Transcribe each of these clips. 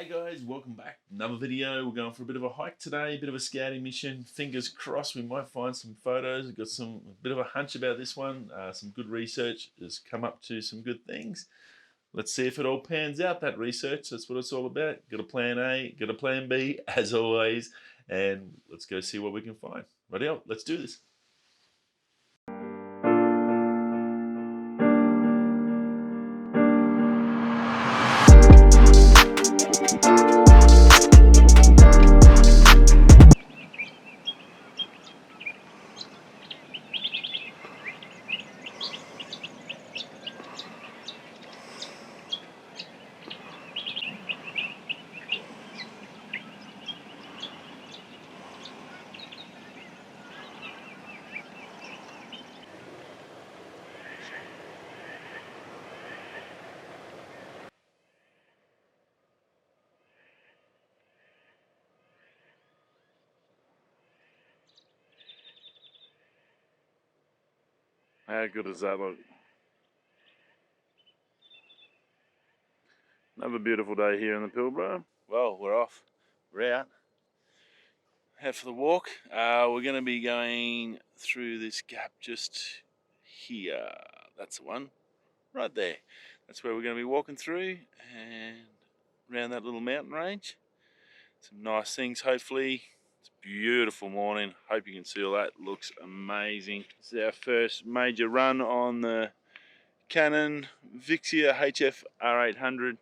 Hey guys, welcome back. Another video. We're going for a bit of a hike today, a bit of a scouting mission. Fingers crossed we might find some photos. We've got a bit of a hunch about this one. Some good research has come up to some good things. Let's see if it all pans out, that research. That's what it's all about. Got a plan A, got a plan B, as always. And let's go see what we can find. Ready up, let's do this. How good does that look? Another beautiful day here in the Pilbara. Well, we're off. We're out. Head for the walk. We're going to be going through this gap just here. That's the one. Right there. That's where we're going to be walking through and around that little mountain range. Some nice things, hopefully. It's a beautiful morning. Hope you can see all that. Looks amazing. This is our first major run on the Canon Vixia HF R800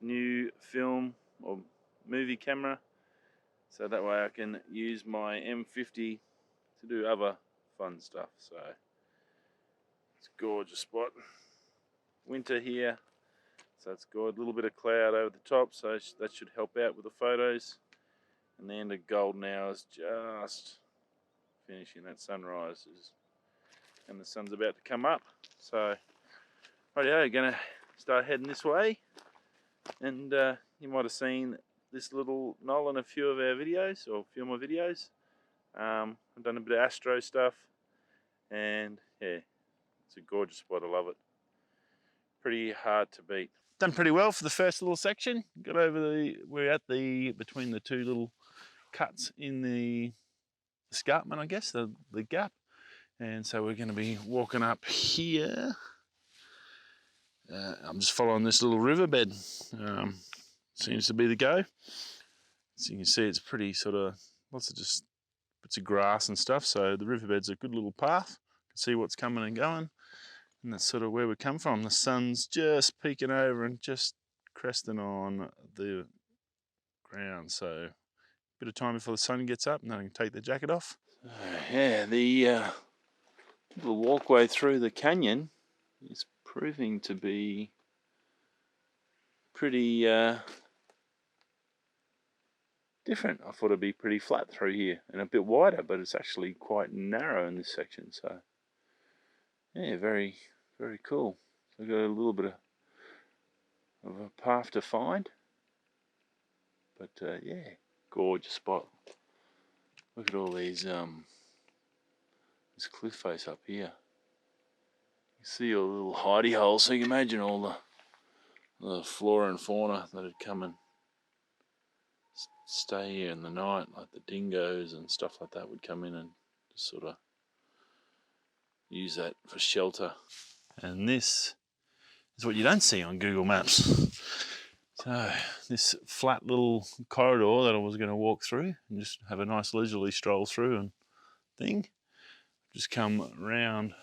new film or movie camera. So that way I can use my M50 to do other fun stuff. So it's a gorgeous spot. Winter here, so it's got a little bit of cloud over the top, so that should help out with the photos. And the end of golden hours, just finishing that sunrise, and the sun's about to come up. So rightio, gonna start heading this way. And you might have seen this little knoll in a few of our videos, or a few of my videos. I've done a bit of astro stuff, and yeah, it's a gorgeous spot. I love it. Pretty hard to beat. Done pretty well for the first little section. Got over we're at between the two little cuts in the escarpment, I guess, the gap. And so we're going to be walking up here. I'm just following this little riverbed. Seems to be the go. So you can see it's pretty sort of lots of just bits of grass and stuff. So the riverbed's a good little path. You can see what's coming and going. And that's sort of where we come from. The sun's just peeking over and just cresting on the ground. So a bit of time before the sun gets up, and then I can take the jacket off. Yeah, the little walkway through the canyon is proving to be pretty different. I thought it'd be pretty flat through here and a bit wider, but it's actually quite narrow in this section. So yeah, very cool. So I've got a little bit of a path to find, but yeah, gorgeous spot. Look at all these this cliff face up here. You see all the little hidey holes, so you can imagine all the flora and fauna that had come and stay here in the night, like the dingoes and stuff like that would come in and just sort of use that for shelter. And this is what you don't see on Google Maps. So this flat little corridor that I was going to walk through and just have a nice leisurely stroll through and thing, just come round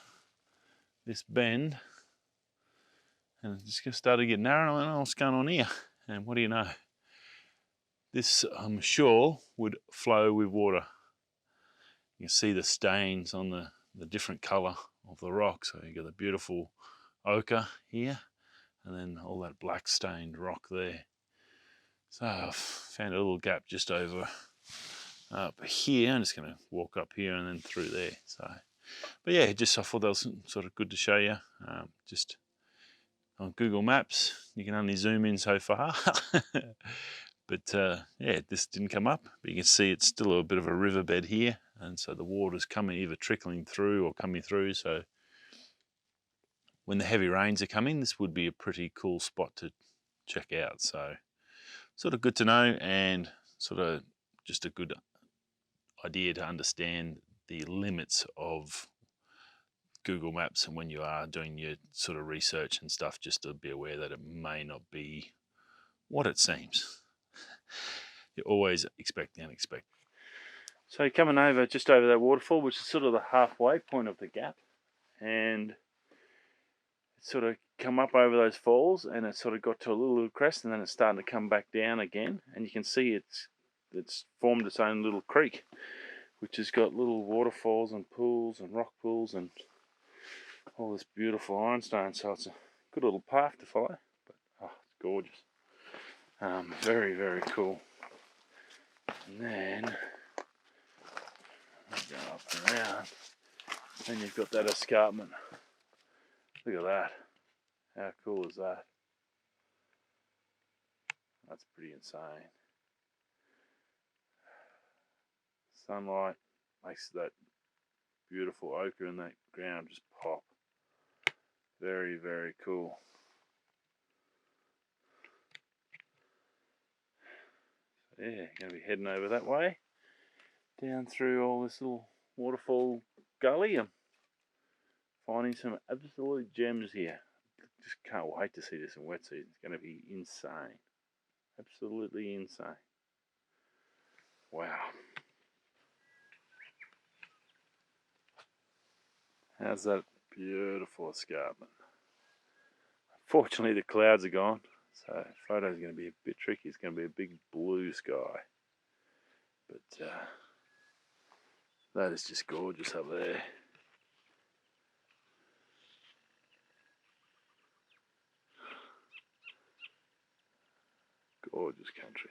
this bend and it just started getting narrow, and I went, oh, what's going on here? And what do you know? This, I'm sure, would flow with water. You can see the stains on the different colour of the rock. So you got the beautiful ochre here, and then all that black stained rock there. So I've found a little gap just over up here. I'm just going to walk up here and then through there. So, but yeah, just I thought that was sort of good to show you. Just on Google Maps, you can only zoom in so far. But yeah, this didn't come up. But you can see it's still a bit of a riverbed here, and so the water's coming, either trickling through or coming through. So when the heavy rains are coming, this would be a pretty cool spot to check out. So sort of good to know, and sort of just a good idea to understand the limits of Google Maps, and when you are doing your sort of research and stuff, just to be aware that it may not be what it seems. You always expect the unexpected. So coming over just over that waterfall, which is sort of the halfway point of the gap, and sort of come up over those falls, and it sort of got to a little crest, and then it's starting to come back down again, and you can see it's formed its own little creek, which has got little waterfalls and pools and rock pools and all this beautiful ironstone. So it's a good little path to follow, but it's gorgeous. Very, very cool. And then go up and around, and you've got that escarpment. Look at that. How cool is that? That's pretty insane. Sunlight makes that beautiful ochre in that ground just pop. Very, very cool. So yeah, going to be heading over that way, down through all this little waterfall gully, and finding some absolute gems here. Just can't wait to see this in wet season. It's going to be insane. Absolutely insane. Wow. How's that beautiful escarpment? Fortunately, the clouds are gone, so photo's going to be a bit tricky. It's going to be a big blue sky, but that is just gorgeous up there. Gorgeous country.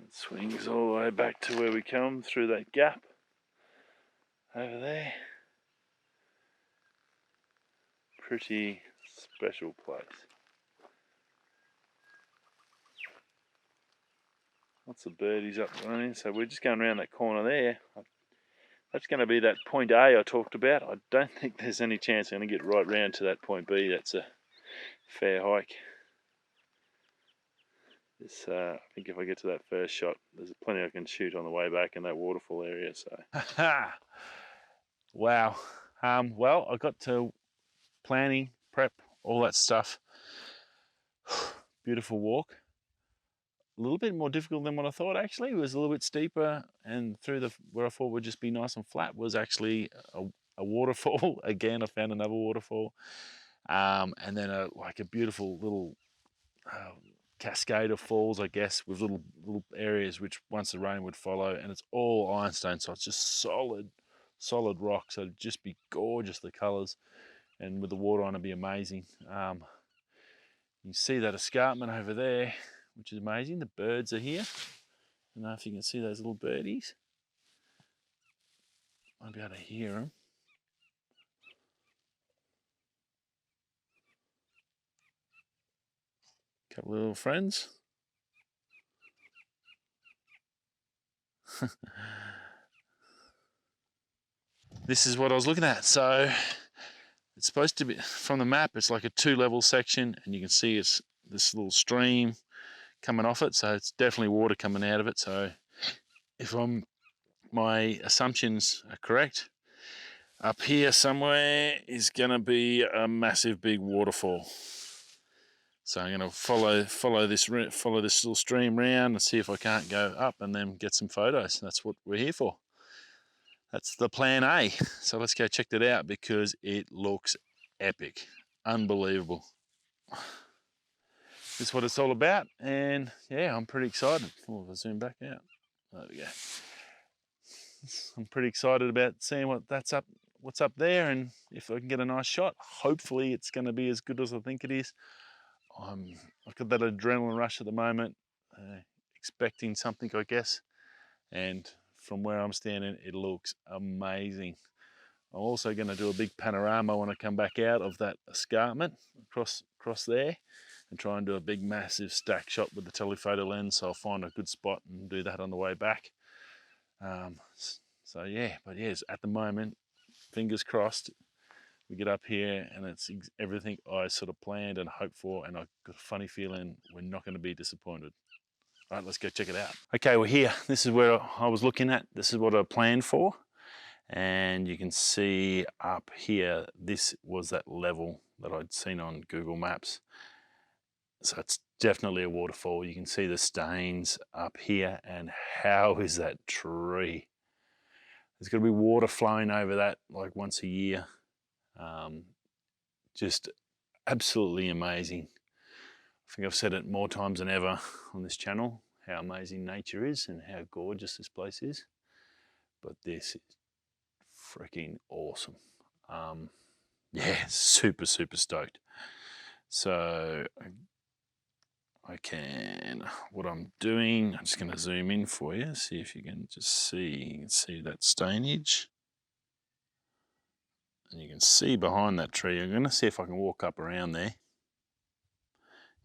It swings all the way back to where we come through that gap over there. Pretty special place. Lots of birdies up running, so we're just going around that corner there. That's going to be that point A I talked about. I don't think there's any chance I'm going to get right round to that point B. That's a fair hike. This, I think if I get to that first shot, there's plenty I can shoot on the way back in that waterfall area. So, wow. Well, I got to planning, prep, all that stuff. Beautiful walk. A little bit more difficult than what I thought. Actually, it was a little bit steeper, and through the where I thought would just be nice and flat was actually a waterfall. Again, I found another waterfall, and then like a beautiful little cascade of falls, I guess, with little areas which once the rain would follow, and it's all ironstone, so it's just solid rock. So it'd just be gorgeous, the colours, and with the water on, it'd be amazing. You see that escarpment over there, which is amazing. The birds are here. I don't know if you can see those little birdies. Might be able to hear them. Couple of little friends. This is what I was looking at. So it's supposed to be, from the map, it's like a 2-level section, and you can see it's this little stream coming off it. So it's definitely water coming out of it. So if my assumptions are correct, up here somewhere is going to be a massive big waterfall. So I'm going to follow this little stream round and see if I can't go up and then get some photos. That's what we're here for. That's the plan A. So let's go check that out because it looks epic, unbelievable. This is what it's all about, and yeah, I'm pretty excited. Oh, if I zoom back out, there we go. I'm pretty excited about seeing what's up there, and if I can get a nice shot, hopefully it's going to be as good as I think it is. I've got that adrenaline rush at the moment, expecting something, I guess, and from where I'm standing, it looks amazing. I'm also going to do a big panorama when I come back out of that escarpment across there, and try and do a big massive stack shot with the telephoto lens. So I'll find a good spot and do that on the way back. So yeah, but yes, at the moment, fingers crossed, we get up here and it's everything I sort of planned and hoped for, and I've got a funny feeling we're not going to be disappointed. All right, let's go check it out. Okay, we're here. This is where I was looking at. This is what I planned for. And you can see up here, this was that level that I'd seen on Google Maps. So it's definitely a waterfall. You can see the stains up here, and how is that tree? There's going to be water flowing over that like once a year. Just absolutely amazing. I think I've said it more times than ever on this channel, how amazing nature is and how gorgeous this place is. But this is freaking awesome. Yeah, super stoked. So what I'm doing, I'm just going to zoom in for you, see if you can just see, you can see that stainage. And you can see behind that tree, I'm going to see if I can walk up around there.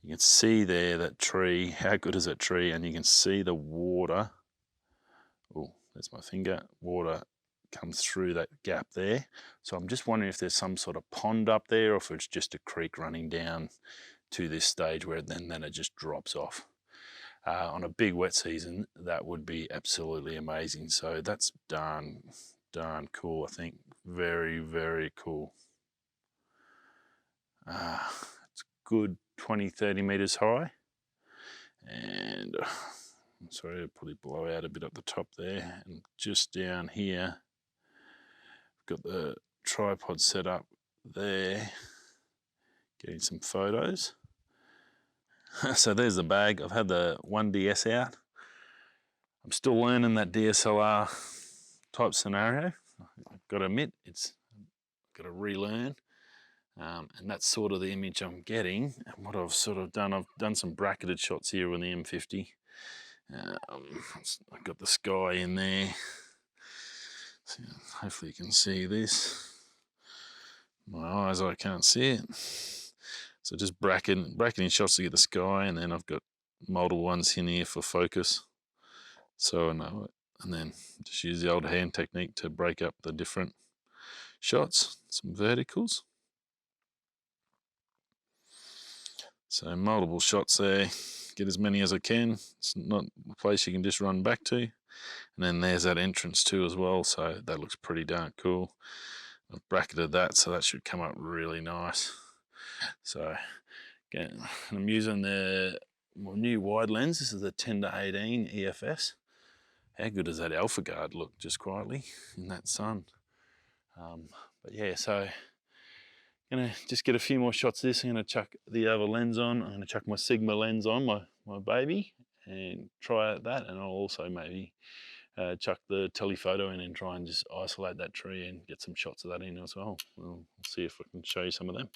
You can see there that tree, how good is that tree? And you can see the water. Oh, there's my finger. Water comes through that gap there. So I'm just wondering if there's some sort of pond up there, or if it's just a creek running down to this stage where then it just drops off. On a big wet season, that would be absolutely amazing. So that's darn cool, I think. Very cool. It's good 20-30 meters high, and I'm sorry, I'll probably blow out a bit up the top there. And just down here, I've got the tripod set up there, getting some photos. So there's the bag. I've had the 1DS out. I'm still learning that DSLR type scenario. I've got to admit, I've got to relearn. And that's sort of the image I'm getting. And what I've sort of done, I've done some bracketed shots here with the M50. I've got the sky in there. So hopefully you can see this. My eyes, I can't see it. So just bracketing shots to get the sky, and then I've got multiple ones in here for focus, so I know it. And then just use the old hand technique to break up the different shots, some verticals. So multiple shots there, get as many as I can. It's not a place you can just run back to. And then there's that entrance too as well, so that looks pretty darn cool. I've bracketed that, so that should come up really nice. So again, I'm using the new wide lens. This is the 10-18 EFS. How good does that Alpha Guard look just quietly in that sun? But yeah, so gonna just get a few more shots of this. I'm gonna chuck the other lens on. I'm gonna chuck my Sigma lens on, my baby, and try out that. And I'll also maybe chuck the telephoto in and try and just isolate that tree and get some shots of that in as well. We'll see if I can show you some of them.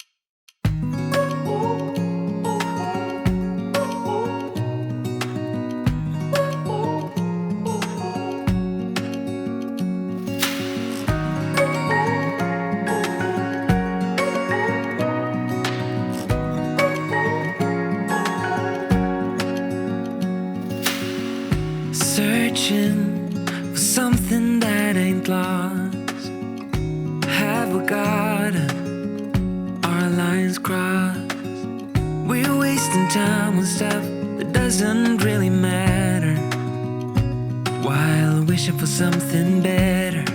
Searching for something that ain't lost. Have we got our lines crossed? We're wasting time on stuff that doesn't really matter, while wishing for something better.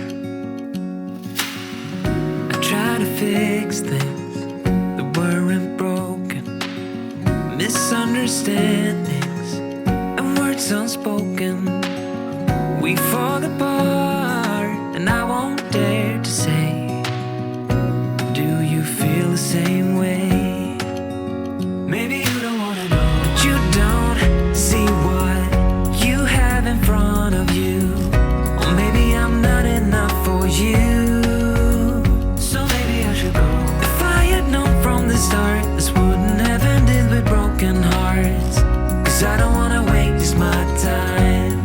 I try to fix things that weren't broken, misunderstandings and words unspoken. We fall apart, and I won't dare to say, do you feel the same way? Maybe you don't wanna know, but you don't see what you have in front of you. Or maybe I'm not enough for you, so maybe I should go. If I had known from the start, this wouldn't have ended with broken hearts. 'Cause I don't wanna waste my time.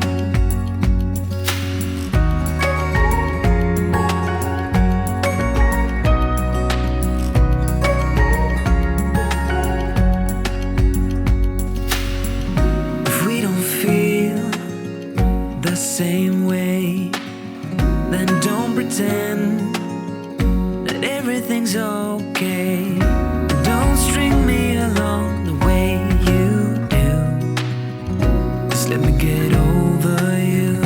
everything's okay. Don't string me along the way you do. Just let me get over you.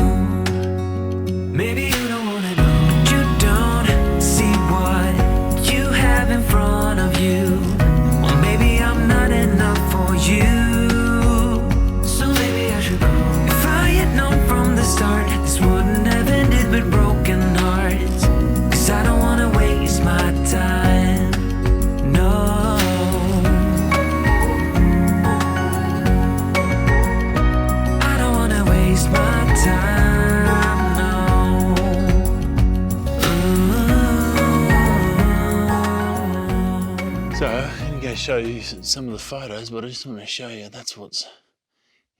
Maybe you don't wanna know, but you don't see what you have in front of you. Or maybe I'm not enough for you. So maybe I should go. If I had known from the start, this wouldn't have ended with broken hearts. 'Cause I don't wanna waste my time. No, I don't wanna waste my time. No. So I'm going to go show you some of the photos, but I just want to show you that's what's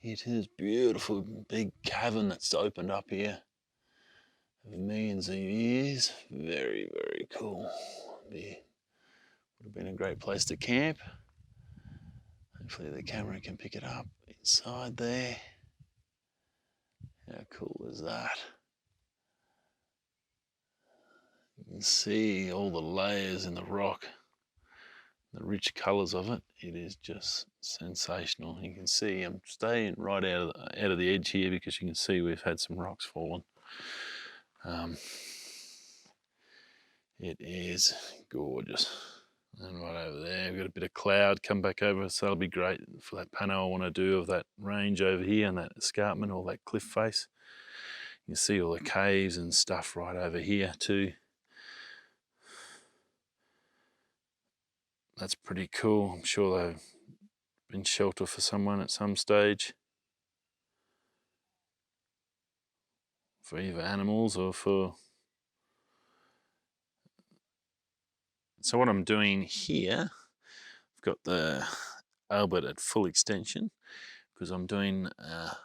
it is. Beautiful big cavern that's opened up here over millions of years. Very, very cool. Would have been a great place to camp. Hopefully the camera can pick it up inside there. How cool is that? You can see all the layers in the rock, the rich colours of it. It is just sensational. You can see I'm staying right out of the edge here because you can see we've had some rocks fallen. It is gorgeous. And right over there, we've got a bit of cloud come back over, so that'll be great for that pano I want to do of that range over here and that escarpment, or that cliff face. You can see all the caves and stuff right over here too. That's pretty cool. I'm sure they've been shelter for someone at some stage, for either animals or for... So what I'm doing here, I've got the Albert at full extension because I'm doing a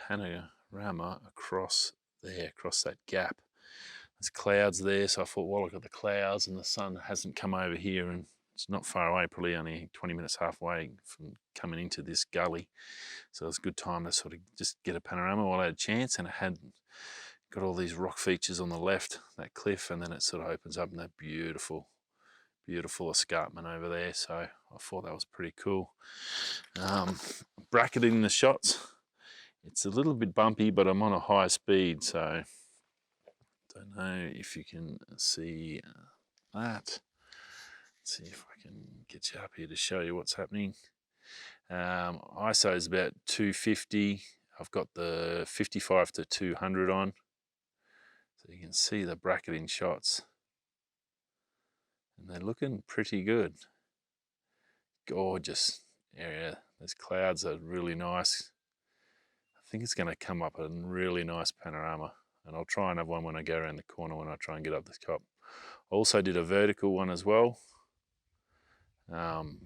panorama across there, across that gap. There's clouds there, so I thought, well, I've got the clouds and the sun hasn't come over here, and it's not far away, probably only 20 minutes halfway from coming into this gully. So it's a good time to sort of just get a panorama while I had a chance, and it had got all these rock features on the left, that cliff, and then it sort of opens up in that beautiful, beautiful escarpment over there. So I thought that was pretty cool. Bracketing the shots, it's a little bit bumpy, but I'm on a high speed, so don't know if you can see that. Let's see if I can get you up here to show you what's happening. ISO is about 250. I've got the 55 to 200 on, so you can see the bracketing shots, and they're looking pretty good. Gorgeous area. Those clouds are really nice. I think it's going to come up a really nice panorama, and I'll try and have one when I go around the corner when I try and get up this top. I also did a vertical one as well, and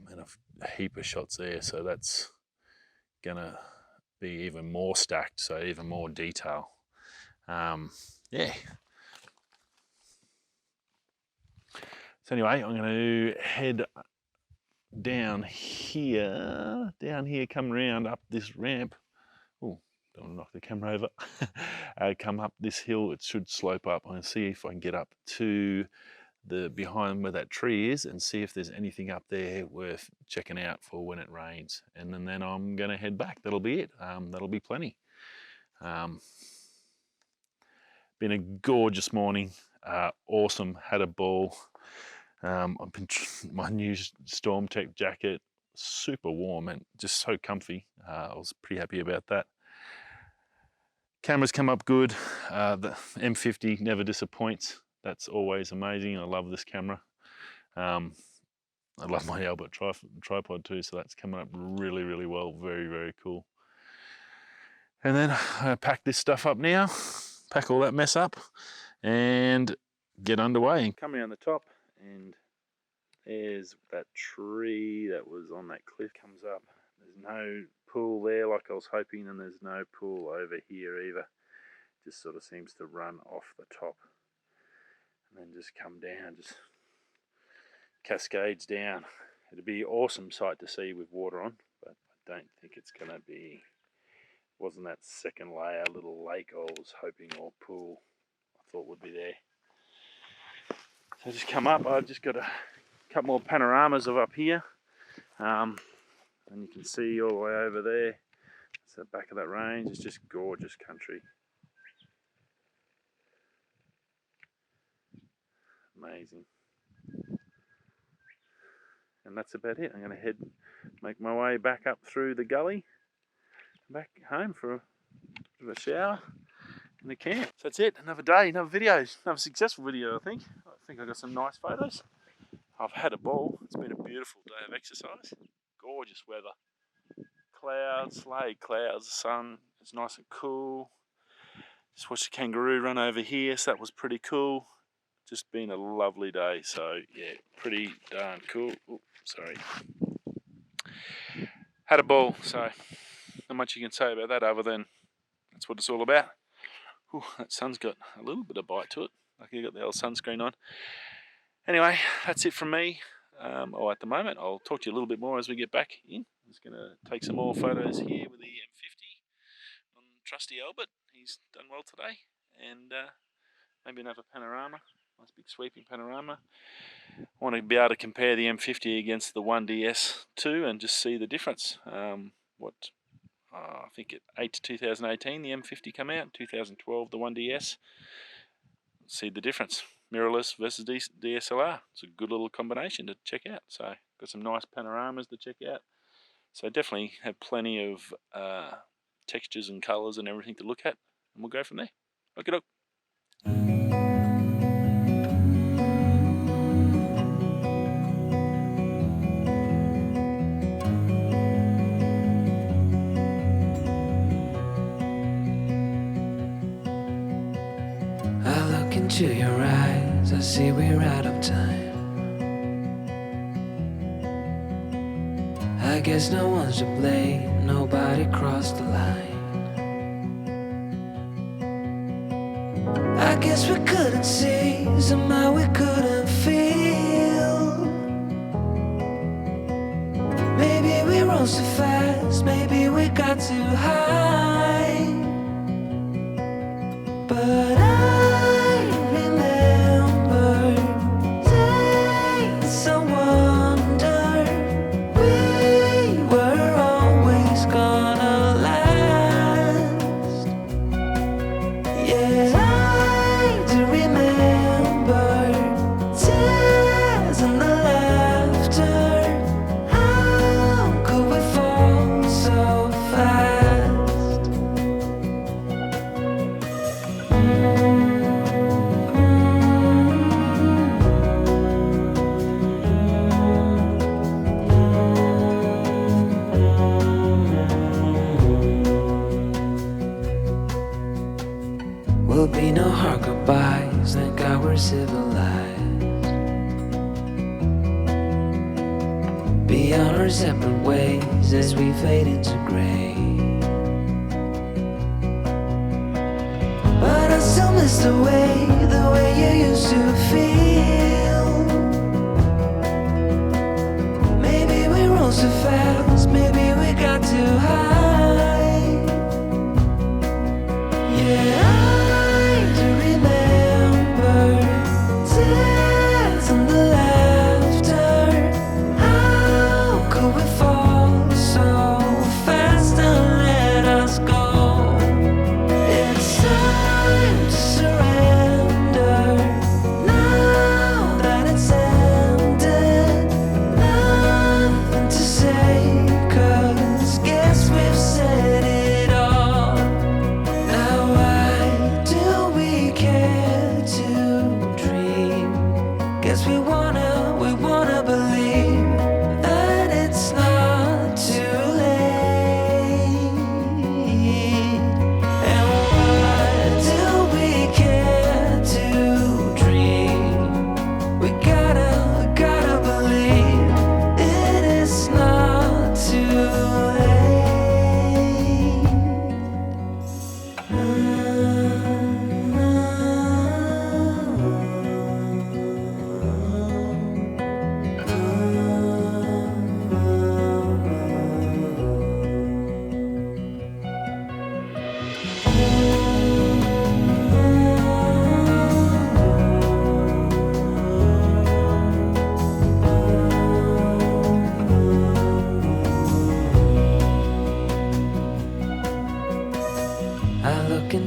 a heap of shots there, so that's going to be even more stacked, so even more detail. Yeah. So anyway, I'm going to head down here, come around up this ramp. Oh, don't want to knock the camera over. Come up this hill, it should slope up. I'm going to see if I can get up to the behind where that tree is and see if there's anything up there worth checking out for when it rains. And then I'm going to head back. That'll be it. That'll be plenty. Been a gorgeous morning. Awesome. Had a ball. I've been my new Storm Tech jacket, super warm and just so comfy. I was pretty happy about that. Camera's come up good. The M50 never disappoints. That's always amazing. I love this camera. I love my Albert tripod too, so that's coming up really, really well. Very, very cool. And then I pack this stuff up now, pack all that mess up, and get underway. Come around the top, and there's that tree that was on that cliff comes up. There's no pool there like I was hoping, and there's no pool over here either. Just sort of seems to run off the top and then just come down, just cascades down. It'd be an awesome sight to see with water on, but I don't think it's going to be. Wasn't that second layer little lake I was hoping, or pool I thought would be there. So just come up. I've just got a couple more panoramas of up here, and you can see all the way over there. It's the back of that range. It's just gorgeous country. Amazing. And that's about it. I'm going to make my way back up through the gully, back home for a bit of a shower in the camp. So that's it. Another day, another video, another successful video. I think I got some nice photos. I've had a ball. It's been a beautiful day of exercise. Gorgeous weather. Clouds, lay clouds, the sun. It's nice and cool. Just watched a kangaroo run over here, so that was pretty cool. Just been a lovely day. So yeah, pretty darn cool. Oops, sorry. Had a ball, so not much you can say about that other than that's what it's all about. Ooh, that sun's got a little bit of bite to it. Lucky I got the old sunscreen on. Anyway, that's it from me. At the moment, I'll talk to you a little bit more as we get back in. I'm just going to take some more photos here with the M50 on trusty Albert. He's done well today. And maybe another panorama. Nice big sweeping panorama. I want to be able to compare the M50 against the 1DS2 and just see the difference. I think at 2018 the M50 came out, 2012 the 1DS. See the difference. Mirrorless versus DSLR. It's a good little combination to check out. So got some nice panoramas to check out. So definitely have plenty of textures and colours and everything to look at, and we'll go from there. Okay, doke. Into your eyes, I see we're out of time. I guess no one's to blame, nobody crossed the line. I guess we couldn't see, somehow we couldn't feel. Maybe we rose too fast, maybe we got too high. But will be no hard goodbyes, thank God we're civilized. Be on our separate ways as we fade into grey. But I still miss the way you used to feel. Maybe we rose too fast, maybe we got too high. Yeah.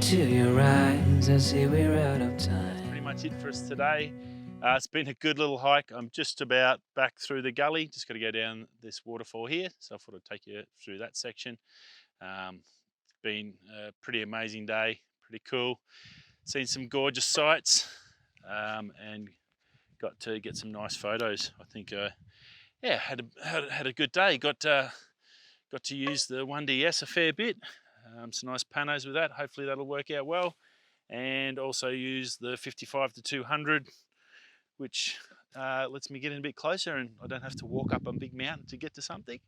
into your eyes, I see we're out of time. Pretty much it for us today. It's been a good little hike. I'm just about back through the gully. Just got to go down this waterfall here. So I thought I'd take you through that section. It's been a pretty amazing day, pretty cool. Seen some gorgeous sights and got to get some nice photos. I think, yeah, had a good day. Got to use the 1DS a fair bit. Some nice panos with that. Hopefully that'll work out well. And also use the 55 to 200, which lets me get in a bit closer and I don't have to walk up a big mountain to get to something.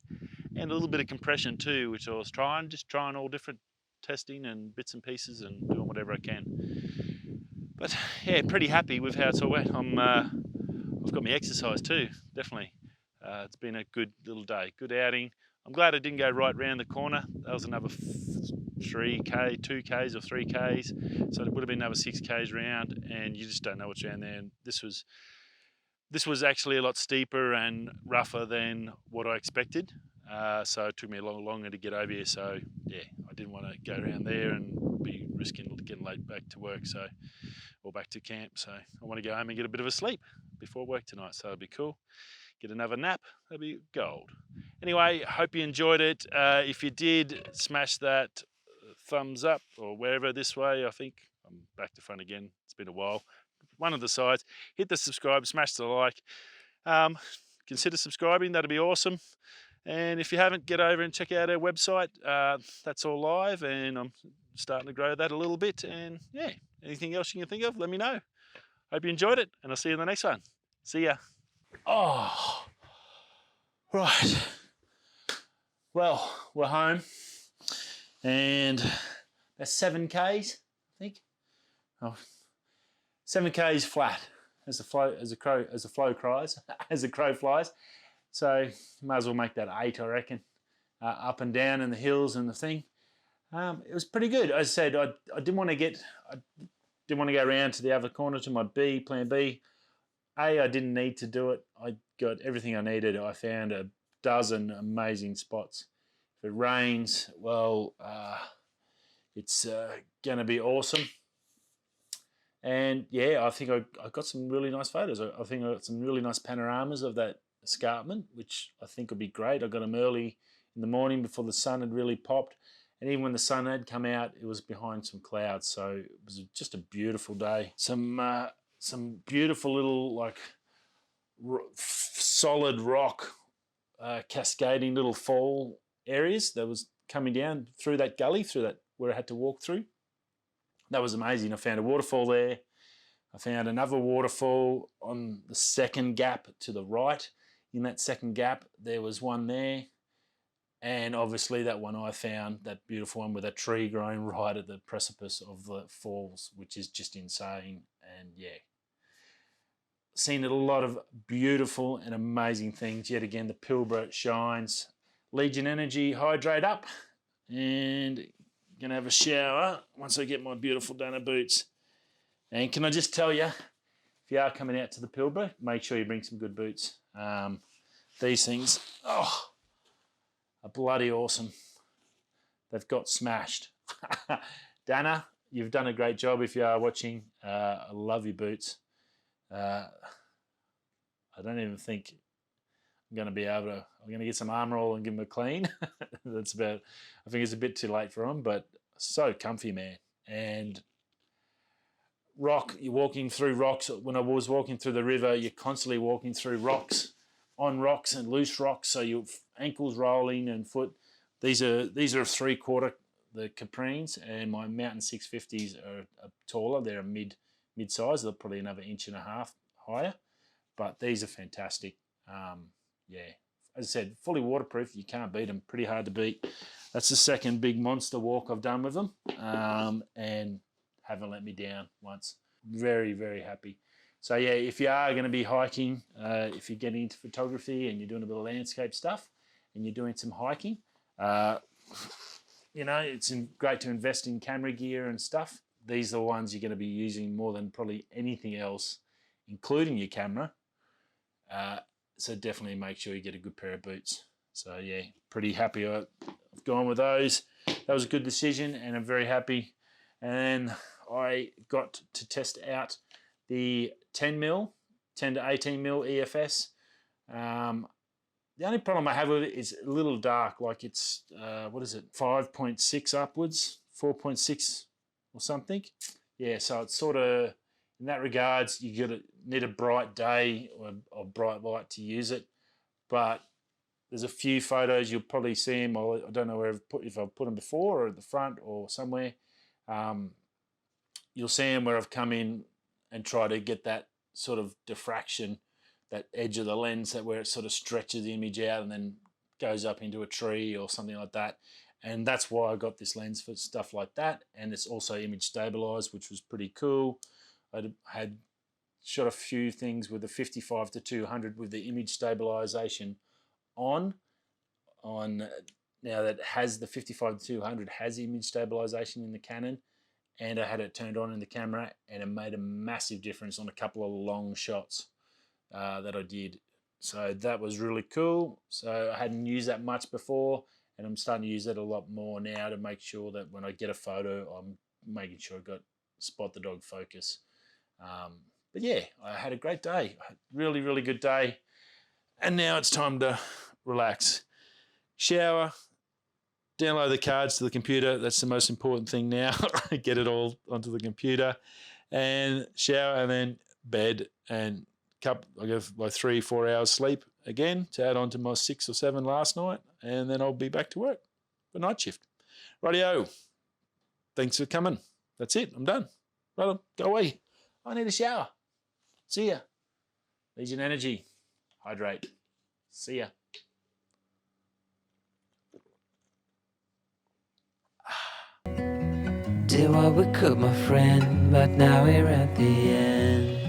And a little bit of compression too, which I was just trying all different testing and bits and pieces and doing whatever I can. But yeah, pretty happy with how it's all went. I've got my exercise too, definitely. It's been a good little day, good outing. I'm glad I didn't go right round the corner. That was another 3K, 2Ks or 3Ks. So it would have been another 6Ks round, and you just don't know what's around there. And this was actually a lot steeper and rougher than what I expected. So it took me a lot longer to get over here. So yeah, I didn't want to go around there and be risking getting late back to work. Or back to camp. So I want to go home and get a bit of a sleep before work tonight. So it'll be cool. Get another nap, that'll be gold. Anyway, hope you enjoyed it. If you did, smash that thumbs up or wherever this way. I think I'm back to front again. It's been a while. One of the sides. Hit the subscribe, smash the like. Consider subscribing, that'd be awesome. And if you haven't, get over and check out our website. That's all live and I'm starting to grow that a little bit. And yeah, anything else you can think of, let me know. Hope you enjoyed it and I'll see you in the next one. See ya. Oh, right. Well, we're home, and that's 7Ks, I think. Oh, 7Ks flat, as the crow cries, as the crow flies. So you might as well make that 8, I reckon. Up and down in the hills and the thing. It was pretty good. As I said, I didn't want to go around to the other corner to my plan B. I didn't need to do it. I got everything I needed. I found a dozen amazing spots. If it rains, well, it's going to be awesome. And yeah, I think I got some really nice photos. I think I got some really nice panoramas of that escarpment, which I think would be great. I got them early in the morning before the sun had really popped. And even when the sun had come out, it was behind some clouds. So it was just a beautiful day. Some beautiful little solid rock cascading little fall areas that was coming down through that gully, through that where I had to walk through. That was amazing. I found a waterfall there. I found another waterfall on the second gap to the right. In that second gap, there was one there. And obviously that one I found, that beautiful one with a tree growing right at the precipice of the falls, which is just insane. And yeah, seen a lot of beautiful and amazing things. Yet again, the Pilbara shines. Legion Energy, hydrate up. And going to have a shower once I get my beautiful Dana boots. And can I just tell you, if you are coming out to the Pilbara, make sure you bring some good boots. These things, are bloody awesome. They've got smashed. Dana, you've done a great job if you are watching. I love your boots. I don't even think I'm going to be able to. I'm going to get some armor all and give them a clean. That's about. I think it's a bit too late for them, but so comfy, man. And you're walking through rocks. When I was walking through the river, you're constantly walking through rocks, on rocks and loose rocks, so your ankles rolling and foot. These are 3/4 the caprines, and my mountain 650s are taller. They're a mid-size. They're probably another 1.5 inches higher, but these are fantastic. Yeah, as I said, fully waterproof. You can't beat them. Pretty hard to beat. That's the second big monster walk I've done with them, and haven't let me down once. Very, very happy. So yeah, if you are going to be hiking, if you're getting into photography and you're doing a bit of landscape stuff and you're doing some hiking, it's great to invest in camera gear and stuff. These are the ones you're going to be using more than probably anything else, including your camera. So definitely make sure you get a good pair of boots. So yeah, pretty happy I've gone with those. That was a good decision and I'm very happy. And I got to test out the 10 to 18 mil EFS. The only problem I have with it is a little dark, like it's, 5.6 upwards, 4.6 or something. Yeah, so it's sort of, in that regards, you need a bright day or bright light to use it. But there's a few photos, you'll probably see them, I don't know if I've put them before or at the front or somewhere. You'll see them where I've come in and try to get that sort of diffraction, that edge of the lens, that where it sort of stretches the image out and then goes up into a tree or something like that. And that's why I got this lens, for stuff like that. And it's also image stabilized, which was pretty cool. I had shot a few things with the 55 to 200 with the image stabilization on. Now that has the 55 to 200 has image stabilization in the Canon, and I had it turned on in the camera, and it made a massive difference on a couple of long shots that I did. So that was really cool. So I hadn't used that much before, and I'm starting to use it a lot more now to make sure that when I get a photo, I'm making sure I got spot the dog focus. But yeah, I had a great day. Really, really good day. And now it's time to relax. Shower, download the cards to the computer. That's the most important thing now. Get it all onto the computer, and shower, and then bed, and I get like 3-4 hours sleep again to add on to my 6 or 7 last night, and then I'll be back to work for night shift. Rightio. Thanks for coming. That's it. I'm done. Right, go away. I need a shower. See ya. Legion Energy. Hydrate. See ya. Did what we could, my friend, but now we're at the end.